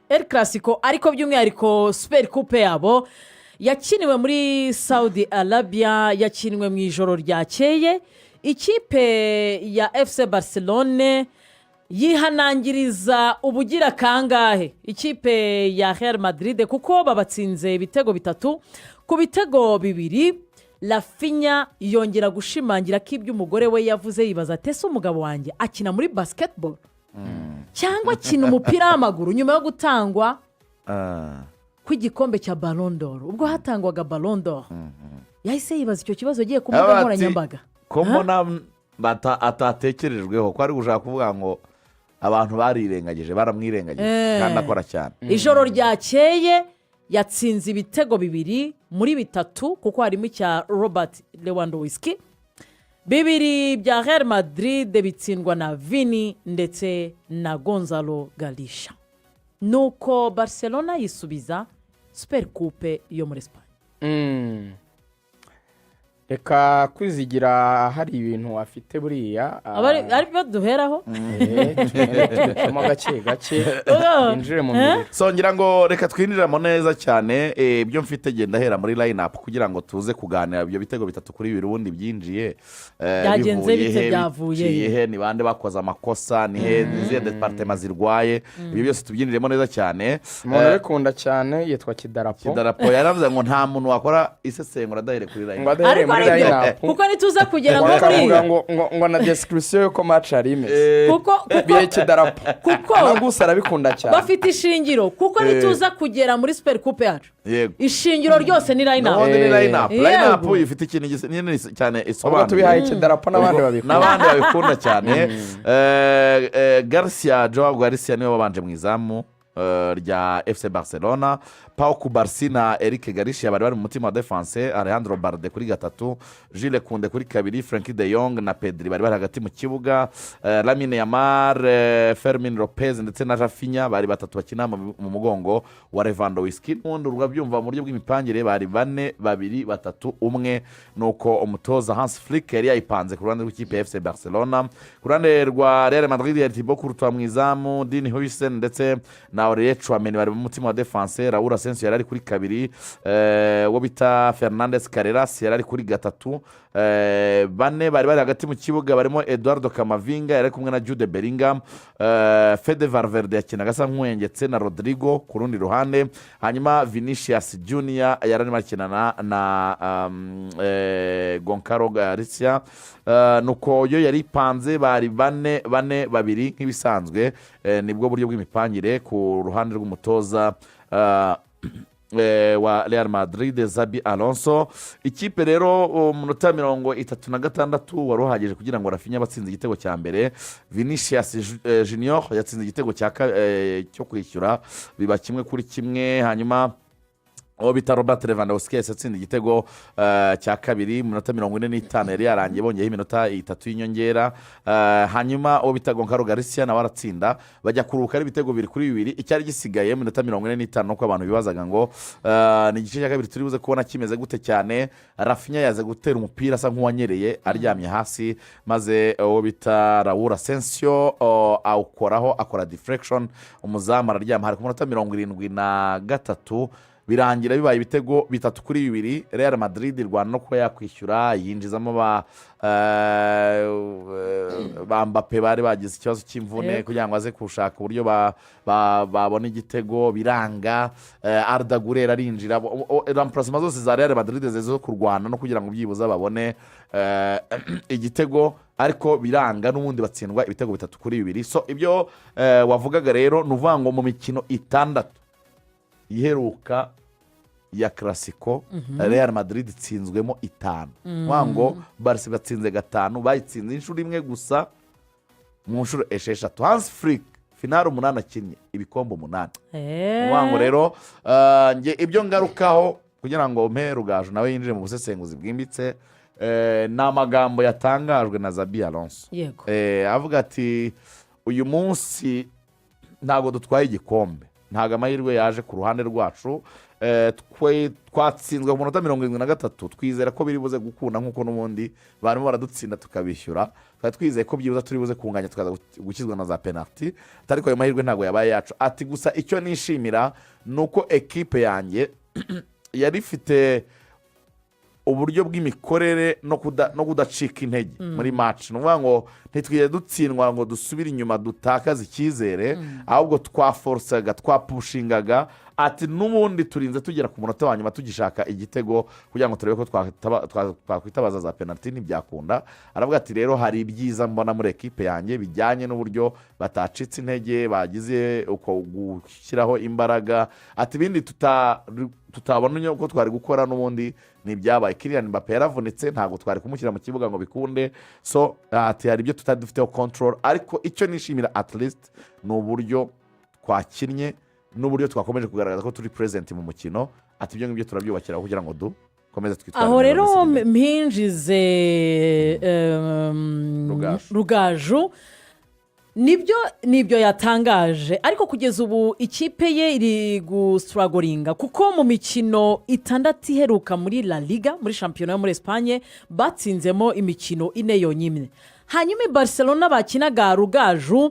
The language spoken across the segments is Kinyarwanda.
El Clasico ariko by'umwihariko Super Coupe yabo yakiniwe muri Saudi Arabia, yakiniwe mu ijoro ryakeye. Ikipe ya FC Barcelone yihanangiriza ubugira kangahe ikipe ya Real Madrid kuko babatsinze ibitego 3 ku bitego 2. Rafinha yongera gushimangira ko ibyo umugore we yavuze, yibaza ati ese umugabo wanjye akina muri basketball cyangwa akina umupira w'amaguru nyuma yo gutangwa kw'igikombe cya Ballon d'Or. Ubwo hatangwaga Ballon d'Or yahise yibaza icyo kibazo agiye ku mbuga nkoranyambaga ko mbona atatekerejweho ko ari gushaka kuvuga ngo abantu barirengagije, baramwirengagije kandi akora cyane. Ijoro ryakeye yatsinze ibitego 2 muri 3 kuko harimo icya Robert Lewandowski. 2 bya Real Madrid bitsindwa na Vini ndetse na Gonzalo Garcia. Nuko Barcelona yisubiza Super Coupe yo muri Espagne. Reka kwizigira hari ibintu afite buriya ari byo duheraho tugacamo gake injire mu mibiri. Ngira ngo reka twinjiramo neza cyane. Ibyo mfite genda hera muri line up kugira ngo tuze kuganira ibyo bitego 3 kuri 2 ubundi byinjiye byagenze bite, byavuye ni bande bakoze amakosa, ni he nize departement zirwaye. Ibyo byose tubyinjiremo neza cyane. Umuntu bikunda cyane yitwa Kidarapo yaravuze ngo nta muntu wakora isesengura dahere kuri line kuko nituza kugera ngo muri ngo na description yuko match ari imeze kuko biye Kidarapo kuko gusa arabikunda cyane bafite ishingiro kuko nituza kugera muri Super Coupe yacu. Ishingiro ryose ni line up ifite ikintu cyane isobanura tubihaye Kidarapo n'abandi babikunda cyane. Joao Garcia niwe wabanje mu izamu rya FC Barcelona. Pau Cubarsí na Eric Garcia bari mu mutima wa defense. Alejandro Balde kuri 3, Jules Koundé kuri 2, Frenkie de Jong na Pedri bari hagati mu kibuga. Lamine Yamal, Fermin Lopez ndetse na Rafinha bari 3 bakina mu mugongo wa Lewandowski. N'undi urwabyumva mu buryo bw'imipangire bari 4 2 3 1. Nuko umutoza Hans Flick yari yayipanze ku ruhande rw'ikipe ya FC Barcelona. Ku ruhande rwa Real Madrid yari Thibaut Courtois mu izamu, Dean Huijsen ndetse na Aurier Tchouameni bari mu mutima wa defense. Raúl Asensio yari kuri 2, wo bita Fernandes Carreras yari kuri 3. 4 bari hagati mu kibuga barimo Eduardo Camavinga yari kumwe na Jude Bellingham. Fede Valverde yakinaga asa nk'uwengetse na Rodrigo ku rundi ruhande. Hanyuma Vinicius Junior yari arimo akinana na Goncalo Garcia. Nuko yo yari ipanze bari 4 2 nk'ibisanzwe. Nibwo buryo bw'imipangire ku ruhande rw'umutoza wa Real Madrid Xabi Alonso. Ikipe rero umunota 36 wari uhagije kugira ngo Rafinha batsinze igitego cya mbere. Vinicius Junior yatsinze igitego cyo kwishyura biba 1-1. Hanyuma uwo bita Robert Lewandowski yatsinze igitego cya 2 mu minota 45 yari yarangiye bongeyeho iminota 3 y'inyongera. Hanyuma uwo bita Goncalo Garcia nawe aratsinda bajya kuruhuka ari ibitego 2-2. Icyari gisigaye mu minota 45 nuko abantu bibazaga ngo ni igice cya 2 turi buze kubona kimeze gute cyane. Rafinha yaze gutera umupira asa nk'uwanyereye aryamye hasi, maze uwo bita Raúl Asensio awukoraho akora deflection, umuzamu araryama. Hari ku minota 73 birangira bibaye ibitego 3-2. Real Madrid rwana no kuba yakwishyura yinjizamo ba Mbappe bari bagize ikibazo cy'imvune kugira ngo aze kushaka uburyo babona igitego biranga. Arda Güler arinjira. Remplacement zose za Real Madrid zo kurwana no kugira ngo byibuza babone igitego ariko biranga n'ubundi batsindwa ibitego 3-2. So ibyo wavugaga rero nuvuga ngo mu mikino 6 iheruka ya Clasico Real Madrid itsinzwemo 5. Wango Barca batsinze 5, bayitsinze inshuro imwe gusa mu nshuro 6. Hans Flick finale 8 akinnye ibikombe 8. Wango rero nge ibyo ngarukaho kugira ngo Rugaju nawe yinjire mu busesenguzi bwimbitse. N'amagambo yatangajwe na Xabi Alonso avuga ati uyu munsi ntago dutwaye igikombe, ntago amahirwe yaje ku ruhande rwacu. twatsinzwe ku munota 73 twizera ko biri buze gukunda nk'uko n'ubundi barimo baradutsinda tukabishyura twari twizeye ko byibuze turi buze kunganya tukaza gukizwa na za penaliti ariko ayo mahirwe ntabwo yabaye yacu ati gusa icyo nishimira ni uko ekipe yanjye yari ifite uburyo bw'imikorere no kudacika intege muri match ni ukuvuga ngo ntitwigeze dutsindwa ngo dusubire inyuma dutakaze icyizere ahubwo twaforosaga twapushingaga ati n'ubundi turinze tugera ku munota wa nyuma tugishaka igitego kugira ngo turebe ko twakwitabaza za penaliti ntibyakunda aravuga ati rero hari ibyiza mbona muri ekipe yanjye bijyanye n'uburyo batacitse intege bagize uko gushyiraho imbaraga ati ibindi tutabona uko twari gukora n'ubundi ntibyabaye Kylian Mbappé yaravunitse ntabwo twari kumushyira mu kibuga ngo bikunde so ati hari ibyo tutari dufiteho control ariko icyo nishimira at least ni uburyo twakinnye n'uburyo twakomeje kugaragaza ko turi present mu mukino ati ibyo ngibyo turabyubakira kugira ngo dukomeze twitware aho rero mpinjize Rugaju nibyo yatangaje ariko kugeza ubu ikipe ye iri gusitaragoringa kuko mu mikino 6 iheruka muri La Liga muri shampiyona yo muri Espagne batsinzemo imikino 4 yonyine hanyuma i Barcelona bakinaga Rugaju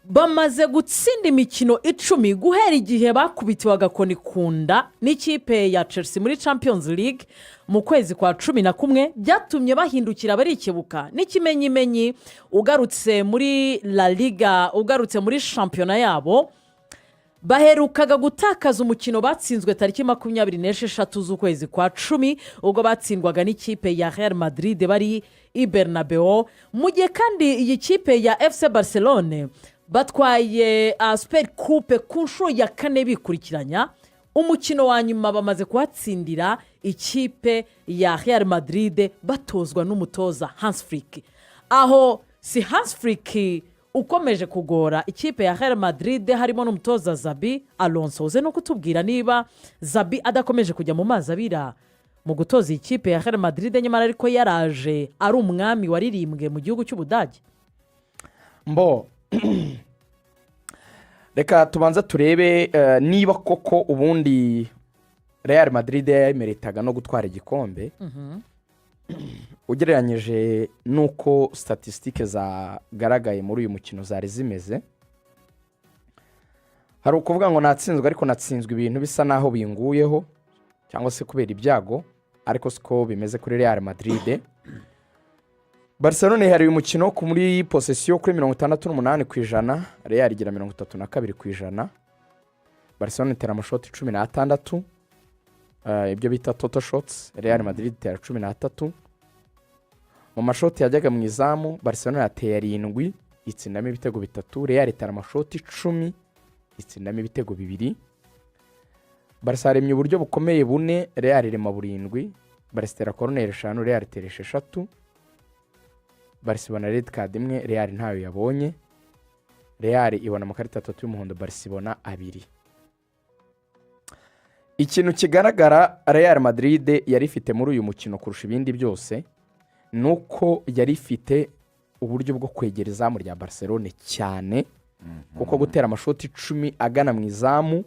bamaze gutsinda imikino 10 guhera igihe bakubitiwe agakoni kunda n'ikipe ya Chelsea muri Champions League mu kwezi kwa 11 byatumye bahindukira barikebuka n'ikimenyimenyi ugarutse muri La Liga ugarutse muri shampiyona yabo baherukaga gutakaza umukino batsinzwe tariki 26 z'ukwezi kwa 10 ubwo batsindwaga n'ikipe ya Real Madrid bari i Bernabeu mu gihe kandi iyi kipe ya FC Barcelone batwaye Super Coupe ku nshuro ya 4 bikurikiranya umukino wa nyuma bamaze kuhatsindira ikipe ya Real Madrid batozwa n'umutoza Hans Flick aho si Hans Flick ukomeje kugora ikipe ya Real Madrid harimo n'umutoza Xabi Alonso uze no kutubwira niba Xabi adakomeje kujya mu mazi abira mu gutoza ikipe ya Real Madrid nyamara ariko yaraje ari umwami waririmbwe mu gihugu cy'Ubudage reka tubanza turebe niba koko ubundi Real Madrid yameritaga no gutwara igikombe ugereranyije n'uko statisitike zagaragaye muri uyu mukino zari zimeze hari ukuvuga ngo natsinzwe ariko natsinzwe ibintu bisa naho binguyeho cyangwa se kubera ibyago ariko siko bimeze kuri Real Madrid Barcelona hari umukino muri possession kuri 68% Real igira 32% Barcelona itera amashoti 16 ibyo bita total shots Real Madrid itera 13 mu mashoti yajyaga mu izamu Barcelona yateye 7 itsindamo ibitego 3 Real itera amashoti 10 itsindamo ibitego 2 Barca remye uburyo bukomeye 4 Real irema 7 Barca itera corner 5 Real itera 6 Barca ibona red card imwe Real ntayo yabonye Real ibona amakarita 3 y'umuhondo Barca ibona 2 ikintu kigaragara Real Madrid yari ifite muri uyu mukino kurusha ibindi byose nuko yari ifite uburyo bwo kwegera izamu rya Barcelona cyane kuko gutera amashoti 10 agana mu izamu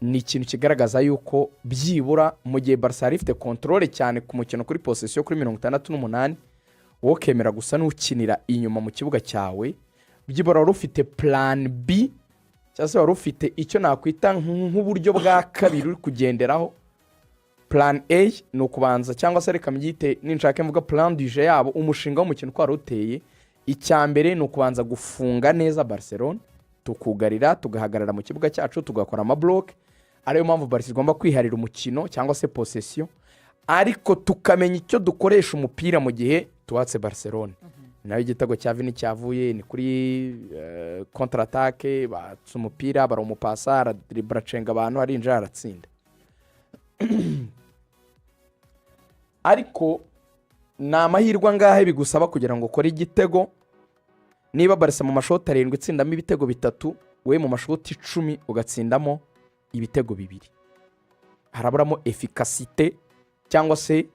ni ikintu kigaragaza yuko byibura mu gihe Barca yari ifite controle cyane ku mukino kuri possession kuri 68 wowe kemera gusa n'ukinira inyuma mu kibuga cyawe byibura wari ufite plan B cyangwa se wari ufite icyo nakwita nk'uburyo bwa kabiri uri kugenderaho plan A ni ukubanza cyangwa se reka mbyite ninshaka mvuga plan du jeu yabo umushinga w'umukino uko wari uteye icya mbere ni ukubanza gufunga neza Barcelona tukugarira tugahagarara mu kibuga cyacu tugakora amablock ariyo mpamvu Barca igomba kwiharira umukino cyangwa se possession ariko tukamenya icyo dukoresha umupira mu gihe tuwatse Barcelona nayo igitego cya Vini cyavuye ni kuri contre attaque batse umupira barumupasa driblacenga abantu arinjira aratsinda ariko na mahirwa ngahe bigusaba kugira ngo ukore igitego niba Barca mu mashoti 7 itsindamo ibitego 3 we mu mashoti 10 ugatsindamo ibitego 2 haraburamo efficacité cyangwa se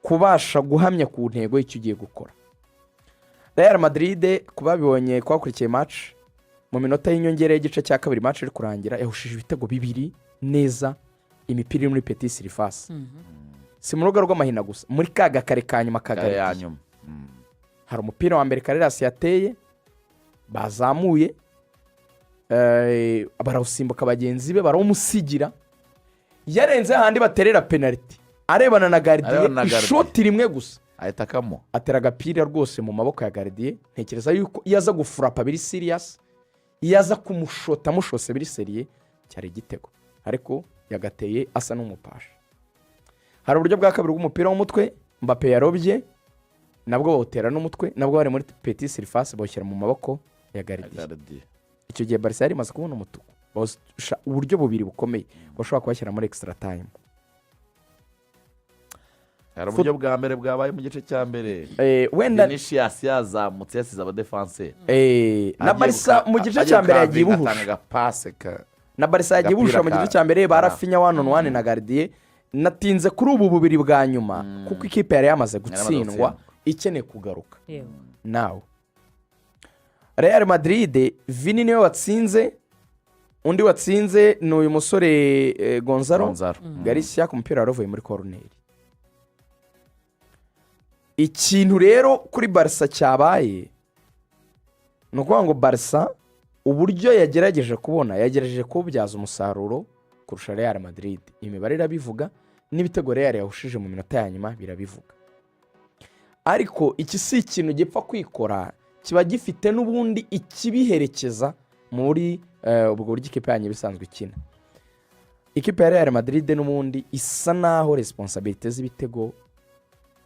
kubasha guhamya ku ntego y'icyo ugiye gukora Real Madrid kuba bibonye kwakurikiye match mu minota y'inyongera y'igice cya kabiri match iri kurangira yahushije ibitego bibiri neza imipira iri muri petit surface si mu rugo rw'amahina gusa muri ka gakare ka nyuma kagari nyuma hari umupira wa mbere Carreras yateye bazamuye barawusimbuka bagenzi be barawumusigira yarenze handi baterera penaliti arebana na gardien ishoti rimwe gusa ahita akamo atera agapira rwose mu maboko ya gardien ntekereza yuko iyo aza gufurapa biri serious iyo aza kumushota amushose biri seriye cyari igitego ariko yagateye asa n'umupasha. Hari uburyo bwa kabiri bw'umupira w'umutwe Mbappe yarobye nabwo bawutera n'umutwe nabwo bari muri petit surface bawushyira mu maboko ya gardien. Icyo gihe Barca yari imaze kubona umutuku uburyo bubiri bukomeye bashobora kubashyira muri extra time. hari uburyo bwa mbere bwabaye mu gice cya mbere wenda Vinicius yazamutse yasize abadefanse na Barca mu gice cya mbere yagiye buhusha na Barca yagiye buhusha mu gice cya mbere barafinya 1-on-1 na gardien natinze kuri ubu bubiri bwa nyuma kuko ikipe yari yamaze gutsindwa ikeneye kugaruka nawe. Real Madrid Vini niwe watsinze undi watsinze ni uyu musore Gonzalo Garcia ku mupira warovuye muri corner. Ikintu rero kuri Barca cyabaye ni ukuvuga ngo Barca uburyo yagerageje kubona yagerageje kubyaza umusaruro kurusha Real Madrid. Imibare irabivuga n'ibitego Real yahushije mu minota ya nyuma birabivuga, ariko iki si ikintu gipfa kwikora, kiba gifite n'ubundi ikibiherekeza muri ubwo buryo ikipe yanyu bisanzwe ikina. Ikipe ya Real Madrid n'ubundi isa naho responsabilité z'ibitego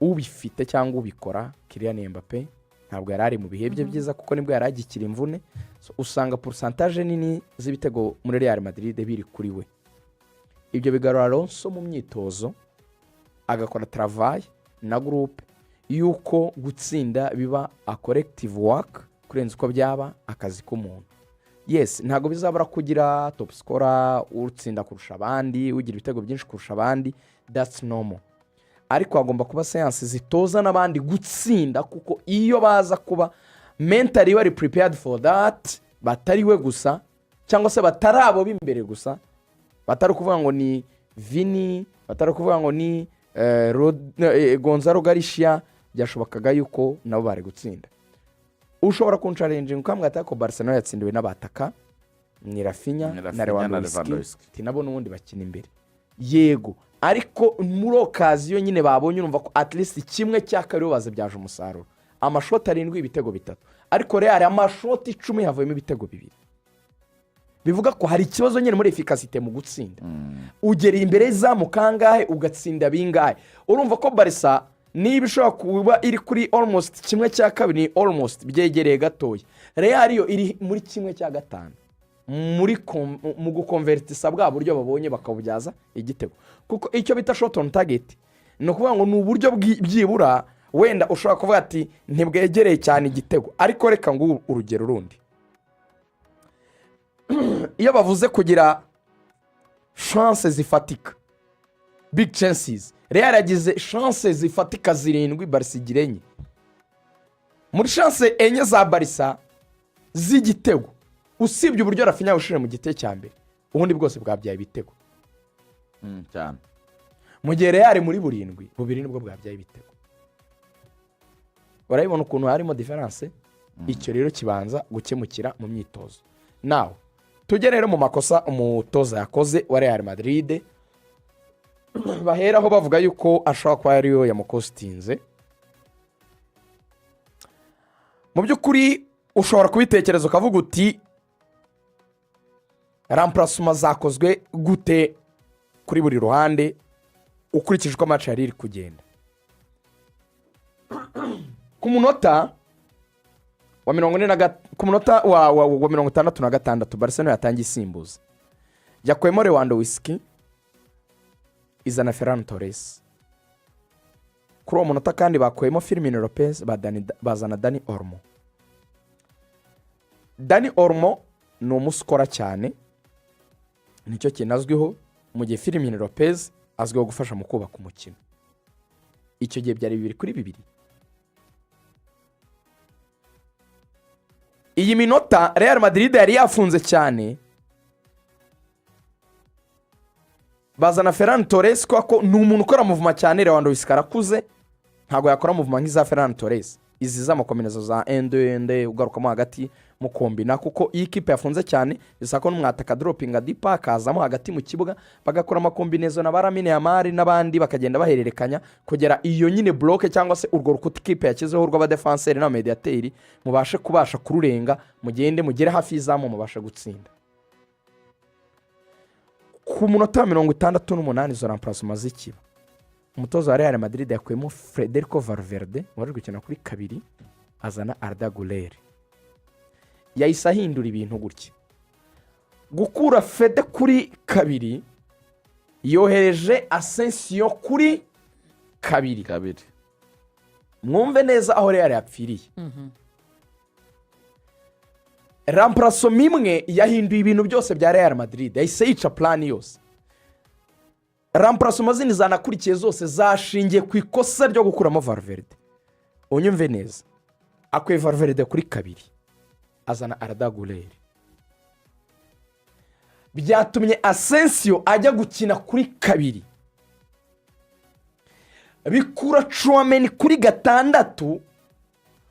ubifite cyangwa ubikora Kylian Mbappe ntabwo yari ari mu bihe bye byiza kuko nibwo yari agikira imvune, usanga pourcentage nini z'ibitego muri Real Madrid biri kuri we. Ibyo bigarura Alonso mu myitozo agakora travail na groupe yuko gutsinda biba a collective work kurenza uko byaba akazi k'umuntu. Yes, ntabwo bizabura kugira top scorer utsinda kurusha abandi ugira ibitego byinshi kurusha abandi, that's normal, ariko hagomba kuba science zitoza n'abandi gutsinda kuko iyo baza kuba mentally bari prepared for that batari we gusa cyangwa se batarabo b'imbere gusa, batari kuvuga ngo ni Vini, batari kuvuga ngo ni Gonzalo Garcia, byashobokaga yuko nabo bari gutsinda. Ushobora kunchallenge ukamwata ko Barcelona yatsindiwe n'abataka ni Rafinha na Lewandowski tinabo n'ubundi bakina imbere yego, ariko muri okaziyo nyine babonye urumva ko at least kimwe cyakariho baze byaje umusaruro. Amashoti 7 ibitego 3, ariko Real amashoti 10 havuyemo ibitego 2. Bivuga ko hari ikibazo nyine muri efficacité mu gutsinda. Ugera imbere zamu kangahe ugatsinda bingahe. Urumva ko Barca niba ishobora kuba iri kuri almost kimwe cya kabiri, almost byegereye gatoya, Real yo iri muri kimwe cya gatanu muri mu gukonvertisa bwa buryo babonye bakabubyaza igitego, kuko icyo bita shot on target no kuvuga ngo ni uburyo byibura wenda ushobora kuvuga ati ntibwegereye cyane igitego, ariko reka ngo urugero rundi iyo bavuze kugira chance zifatika big chances, Real yagize chance zifatika 7, Barca igira 4. Muri chance 4 za Barca z'igitego usibye uburyo Rafinha ushire mu gite cya mbere ubundi bwose bwabyaye ibitego cyane. Mu gihe Real muri 7 bubiri nibwo bwabyaye ibitego. Urabibona ukuntu harimo difference. Icyo rero kibanza gukemukira mu myitozo. Now tugere rero mu makosa umutoza yakoze wa Real Madrid baheraho bavuga yuko ashobora kuba ariyo yamukostinze. Mu by'ukuri ushobora kubitekereza ukavuga uti remplacement zakozwe gute kuri buri ruhande ukurikije uko match yari iri kugenda. Ku munota wa 40 ku munota wa 66 Barcelona yatangiye isimbuza, yakwemo Lewandowski izana Ferran Torres. Kuri uwo munota kandi bakwemo Firmino Lopez bazana Dani Olmo. Dani Olmo ni umuskora cyane, nicyo kinazwiho, mu gihe Firmino Lopez azwiho gufasha mu kubaka umukino. Icyo gihe byari 2-2. iyi minota Real Madrid yari yafunze cyane, bazana Ferran Torres kuko ni umuntu ukora muvuma cyane. Lewandowski arakuze, ntabwo yakora muvuma nk'iza Ferran Torres, izi z'amakombinezo za ende ugarukamo hagati mu kombina, kuko iyi kipe yafunze cyane bisaba ko n'umwataka dropping adipa akazamo hagati mu kibuga bagakora amakombinezo na Lamine Yamal n'abandi bakagenda bahererekanya kugera iyo nyine bloke cyangwa se urwo rukuta ikipe yakizeho rw'abadefenseri n'abamediateri kubasha kururenga, mugere hafi y'izamu mubashe gutsinda. Ku munota wa 68 izo remplacement zikiba, umutoza wa Real Madrid yakuyemo Federico Valverde wari gukina kuri kabiri, azana Arda Güler. Yahise ahindura ibintu gutya, gukura Fede kuri kabiri, yohereje Asensio kuri kabiri. Mwumve neza aho Real yapfiriye. Remplacement imwe yahinduye ibintu byose bya Real Madrid, yahise yica plan yose. Remplacement zindi zanakurikiye zose zashingiye ku ikosa ryo gukuramo Valverde. Unyumve neza, akuye Valverde kuri kabiri, azana Arda Güler. Byatumye Asensio ajya gukina kuri kabiri, bikura Tchouaméni kuri gatandatu,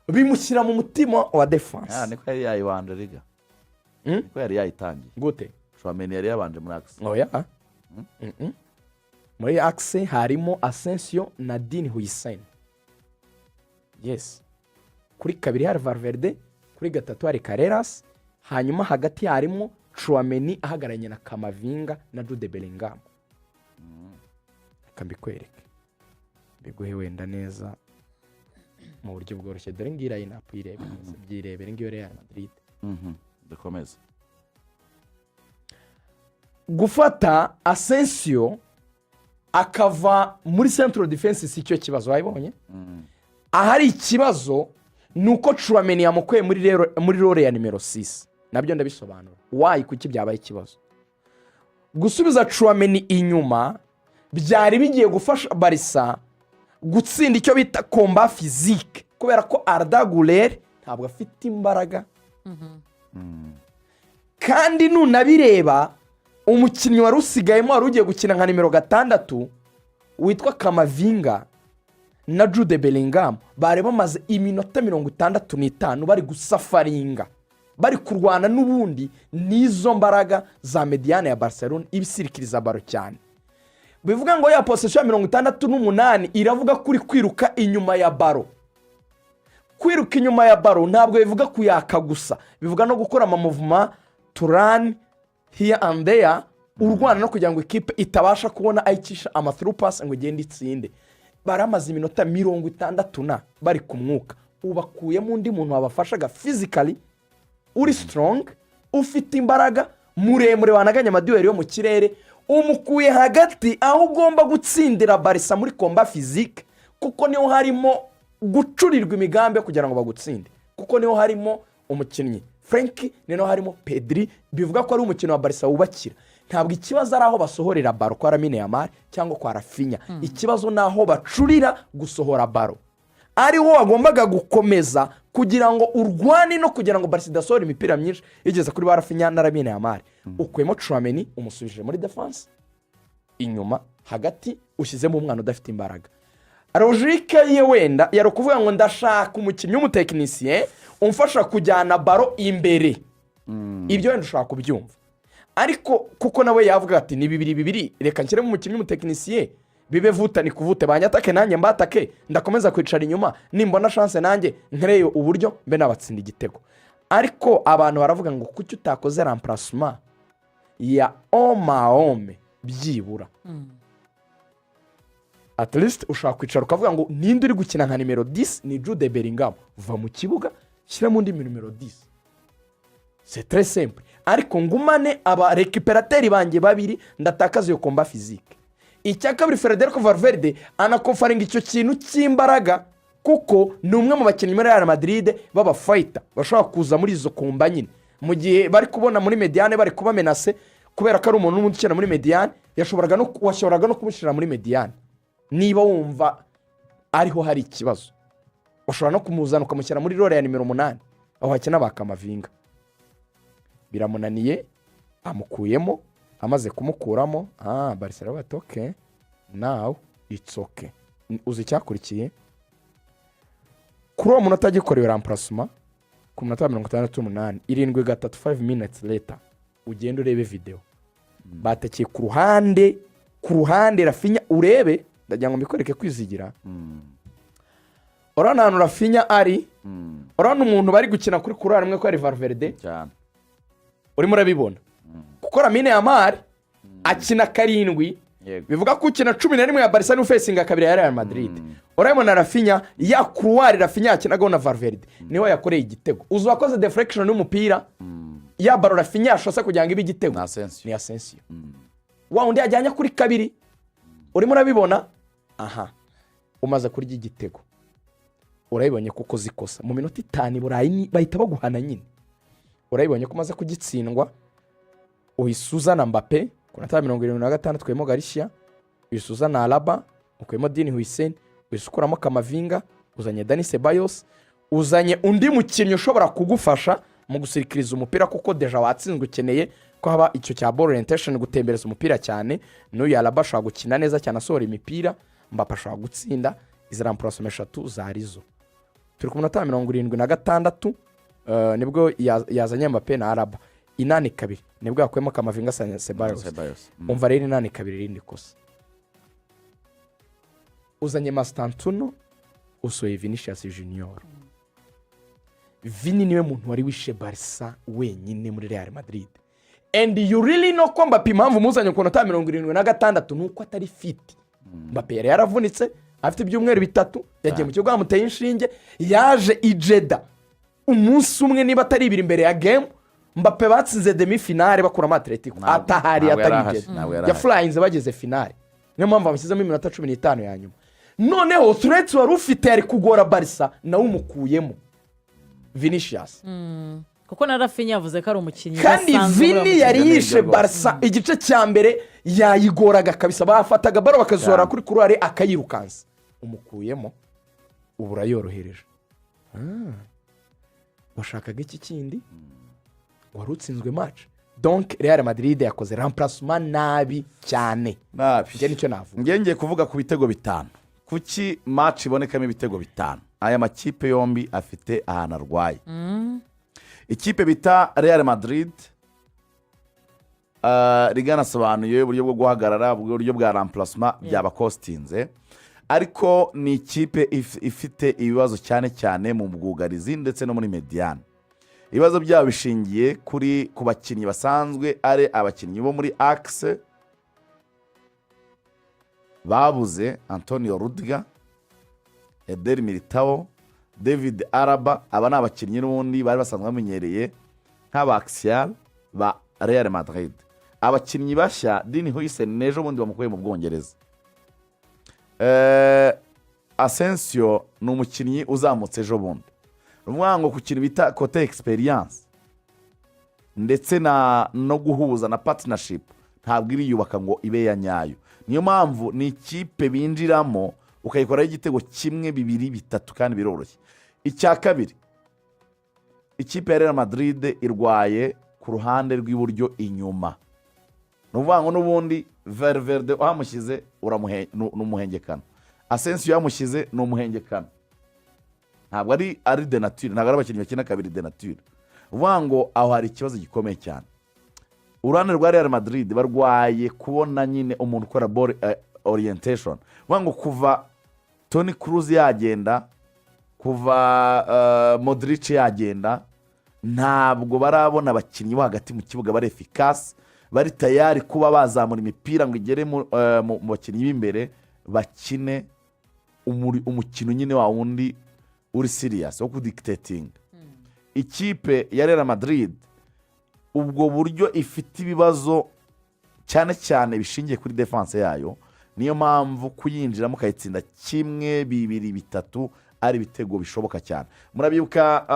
bimushyira mu mutima wa defense. Niko yari yayibanje riga, niko yari yayitangiye gute. Tchouaméni yari yabanje muri axe. Oya, muri axe harimo Asensio na Dean Huijsen. Yes, kuri kabiri hari Valverde, kuri gatatu hari Carreras, hanyuma hagati harimo Tchouaméni ahagararanye na Kamavinga na Jude Bellingham. Kambikwereke biguhe wenda neza mu buryo bworoshye, dore ngira inapu irebe neza, byirebere ngiyo Real Madrid. Dukomeze gufata Asensio akava muri central defense, si cyo kibazo wayibonye. Ahari ikibazo nuko Tchouaméni yamukuye muri role ya numero 6, nabyo ndabisobanura why kuki byabaye ikibazo. Gusubiza Tchouaméni inyuma byari bigiye gufasha Barca gutsinda icyo bita combat physique, kubera ko Arda Güler ntabwo afite imbaraga. Kandi nunabireba umukinnyi wari usigayemo wari ugiye gukina nka nimero 6 witwa Kamavinga na Jude Bellingham, bari bamaze iminota 65 bari gusafaringa, bari kurwana n'ubundi n'izo mbaraga za mediane ya Barcelona ibisirikiriza baro cyane. Bivuga ngo ya possession ya 68 iravuga kuri kwiruka inyuma ya baro. Kwiruka inyuma ya baro ntabwo bivuga kuyaka gusa, bivuga no gukora amamuvuma to run here and there, urwana no kugira ngo ikipe itabasha kubona ayicisha ama through pass ngo igende itsinde. Baramaze iminota 60 bari ku mwuka, ubakuyemo undi muntu wabafashaga physically, uri strong, ufite imbaraga, muremure wanaganya amaduel yo mu kirere, umukuye hagati aho ugomba gutsindira Barca muri combat physique, kuko niho harimo gucurirwa imigambi kugira ngo bagutsinde, kuko niho harimo umukinnyi Frenkie, niho harimo Pedri. Bivuga ko ari umukino wa Barca wubakira. Ntabwo ikibazo ari aho basohorera baro kwa Lamine Yamal cyangwa kwa Rafinha, ikibazo naho bacurira gusohora baro. Ariho wagombaga gukomeza kugira ngo urwane no kugira ngo Barca idasohora imipira myinshi igeze kuri ba Rafinha na Lamine Yamal. Ukuyemo Tchouaméni umusubije muri defense inyuma, hagati ushyizemo umwana udafite imbaraga. Logique ye wenda yari kuvuga ngo ndashaka umukinnyi w'umutekinisien umfasha kujyana baro imbere. Ibyo wenda ushaka kubyumva, ariko kuko nawe yavuga ati ni bibiri reka nshyiremo umukinnyi w'umutekinisien bibe vuta ni kuvute, banyatake nanjye mbatake, ndakomeza kwicara inyuma, nimbona chance nanjye nkereye uburyo mbe nabatsinda igitego. Ariko abantu baravuga ngo kuki utakoze remplacement ya Omar byibura. At least ushaka kwicara ukavuga ngo ninde uri gukina nka nimero 10 ni Jude Bellingham, va mu kibuga shyiramo undi numero 10. C'est très simple. Ariko ngumane aba récupérateurs banjye babiri ndatakaza yo combat physique. Icya kabiri Federico Valverde anakofaringa icyo kintu cy'imbaraga, kuko ni umwe mu bakinnyi muri Real Madrid baba fighter bashobora kuza muri izo komba nyine, mu gihe bari kubona muri mediane bari kuba menace, kubera ko ari umuntu n'umuntu ukina muri mediane washoboraga no kumushyira muri mediane. Niba wumva ariho hari ikibazo, ushobora no kumuzana ukamushyira muri role ya nimero 8, aho hakina ba Kamavinga biramunaniye amukuyemo, amaze kumukuramo Barcelona bati okay now it's okay. Uzi icyakurikiye kuri uwo munota agikorewe remplacement ku munota wa 68 7-3 5 minutes later ugenda urebe video batekeye ku ruhande Rafinha urebe ndagira ngo mbikwereke kwizigira urabona ahantu Rafinha ari urabona umuntu bari gukina kuri kurara rimwe ko ari Valverde cyane urimo urabibona kuko Lamine Yamal akina 7 bivuga ko ukina 11 ya Barca ni facing kabiri ya Real Madrid urabona Rafinha ya Croix Rafinha akinaga na Valverde niho yakoreye igitego uzi wakoze deflection y'umupira ya baro Rafinha ashose kugira ngo ibe igitego ni Asensio wa undi ajyanya kuri kabiri urimo urabibona umaze kurya igitego urabibonye kuko zikosa mu minota 5 burayi bahita baguhana nyine urabibonye ko umaze kugitsindwa uhisuza na Mbappe kuna 76 twemo Garcia uhisuza na Alaba ukuyemo Dini Hussein uhisukuramo Kamavinga uzanye Dani Ceballos uzanye undi mukinnyi ushobora kugufasha mu gusirikiriza umupira kuko deja watsinzwe ukeneye ko haba icyo cya ball orientation gutembereza umupira cyane n'uyu Alaba ashobora gukina neza cyane asohora imipira Mbappe ashobora gutsinda izi remplacement 3 zarizo turi ku munota 76 nibwo yazanye Mbappe na Alaba 8-2 nibwo yakuyemo Kamavinga Ceballos umva rero 8-2 rindi kosa uzanye Mastantuno usoye Vinicius Junior Vini niwe muntu wari wishe Barca wenyine muri Real Madrid and you really know ko Mbappe impamvu muzanye ku munota 76 nuko atari fit Mbappe yari yaravunitse afite ibyumweru 3 yagiye mu kigo amuteye inshinge yaje Ijeda umunsi umwe niba atari ibiri imbere ya game Mbappe batsinze demi finale bakura Atletico atahari atari Ijeda ya flyings bageze finale niyo mpamvu bamushyizemo iminota 15 ya nyuma noneho threats wari ufite yari kugora Barca nawe umukuyemo Vinicius kuko na Rafinha yavuze ko ari umukinnyi kandi Vini yari yishe Barca igice cya mbere yayigoraga kabisa bafataga baro bakazora kuri kurare akayirukansa umukuyemo ubura yorohereje washakaga iki kindi warutsinzwe match donc Real Madrid yakoze remplacement nabi cyane nge nicyo navuga ngiye kuvuga ku bitego 5 kuki match ibonekamo ibitego 5 aya makipe yombi afite ahantu arwaye ikipe bita Real Madrid riganasobanuye uburyo bwo guhagarara uburyo bwa remplacement byabakostinze ariko ni ikipe ifite ibibazo cyane mu bwugarizi ndetse no muri mediane ibibazo byabo bishingiye ku bakinnyi basanzwe ari abakinnyi bo muri axe babuze Antonio Rudiger Eder Militao David Alaba aba ni abakinnyi n'ubundi bari basanzwe bamenyereye nk'abaxial ba Real Madrid abakinnyi bashya Dini Hussein nejo bundi bamukuye mu Bwongereza Asensio ni umukinnyi uzamutse ejo bundi rumwango ku kintu bita cote experience ndetse no guhuza na partnership ntabwo iriyubaka ngo ibe ya nyayo niyo mpamvu ni ikipe binjiramo ukayikoraho igitego 1 2 3 kandi biroroshye icya kabiri ikipe ya Real Madrid irwaye ku ruhande rw'iburyo inyuma nuvuga n'ubundi Valverde wamushyize n'umuhengekano Asensio yamushyize n'umuhengekano ntabwo ari de nature ntabwo ari abakinnyi bakina kabiri de nature uvuga ngo aho hari ikibazo gikomeye cyane uruhande rwa Real Madrid barwaye kubona nyine umuntu ukora ball orientation uvuga ngo kuva Toni Kroos yagenda kuva Modric yagenda ntabwo barabona abakinnyi bo hagati mu kibuga bari efficace bari tayari kuba bazamura imipira ngo igere mu bakinnyi b'imbere bakine umukino nyine wa wundi uri serious wo kudictating ikipe ya Real Madrid ubwo buryo ifite ibibazo cyane bishingiye kuri defense yayo niyo mpamvu kuyinjiramo kayitsinda 1 2 3 ari bitego bishoboka cyane murabibuka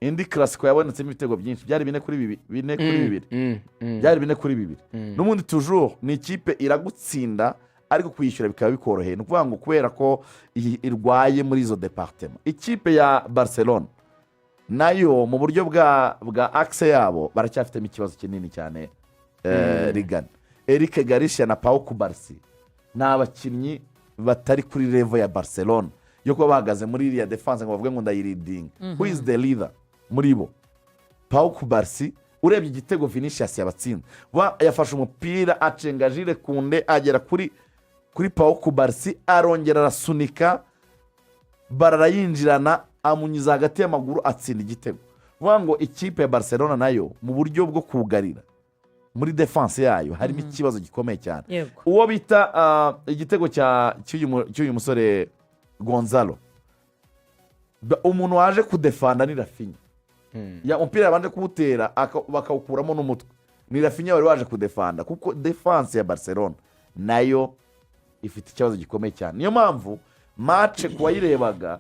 indi classico yabonetsemo ibitego byinshi byari 4 kuri 2 byari 4 kuri 2 n'ubundi toujours ni ikipe iragutsinda ariko kuyishyura bikaba bikoroheye ni ukuvuga ngo kubera ko irwaye muri izo departement ikipe ya Barcelona nayo mu buryo bwa akise yabo baracyafitemo ikibazo kinini cyane. Rigana Eric Garcia na Pau Kubarsi ni abakinnyi batari kuri level ya Barcelona yo kuba bahagaze muri iriya defense ngo bavuge ngo ndayiridinga. Who is the leader muri bo? Pau Kubarsi urebye igitego Vinicius yabatsinda yafashe umupira acenga Jules Koundé agera kuri Pau Kubarsi arongera arasunika barayinjirana amunyuza hagati y'amaguru atsinda igitego. Vuga ngo ikipe ya Barcelona nayo mu buryo bwo kugarira muri defense yayo harimo ikibazo gikomeye cyane. Uwo bita igitego cy'uyu musore Gonzalo, umuntu waje kudefanda ni Rafinha. Umupira yabanje kuwutera bakawukuramo n'umutwe, ni Rafinha wari waje kudefanda, kuko defense ya Barcelona nayo ifite ikibazo gikomeye cyane. Niyo mpamvu match kuwayirebaga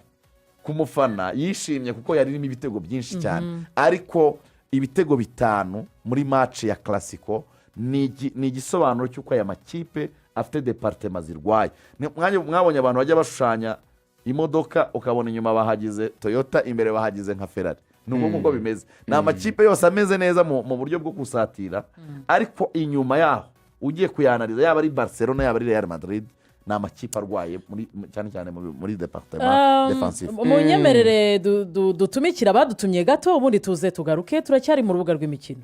ku mufana yishimye kuko yari irimo ibitego byinshi cyane, ariko ibitego 5 muri match ya Clasico ni igisobanuro cy'uko aya makipe afite departement zirwaye. Mwabonye abantu bajya bashushanya imodoka ukabona inyuma bahagize Toyota, imbere bahagize nka Ferrari. Nubwo nk'uko bimeze ni amakipe yose ameze neza mu buryo bwo gusatira, ariko inyuma yaho ugiye kuyanariza yaba ari Barcelona yaba ari Real Madrid ni amakipe arwaye cyane cyane muri departement defensive. Munyemerere dutumikira abadutumye gato ubundi tuze tugaruke. Turacyari mu rubuga rw'imikino.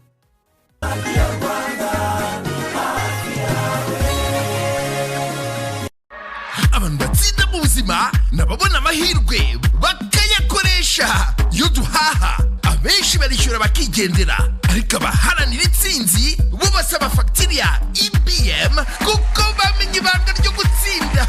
Abantu batsinda mu buzima nababona amahirwe bakayakoresha. Iyo duhaha abenshi barishyura bakigendera, ariko abaharanira intsinzi bo basaba fagitire ya EBM kuko bamenye ibanga ryo gutsinda.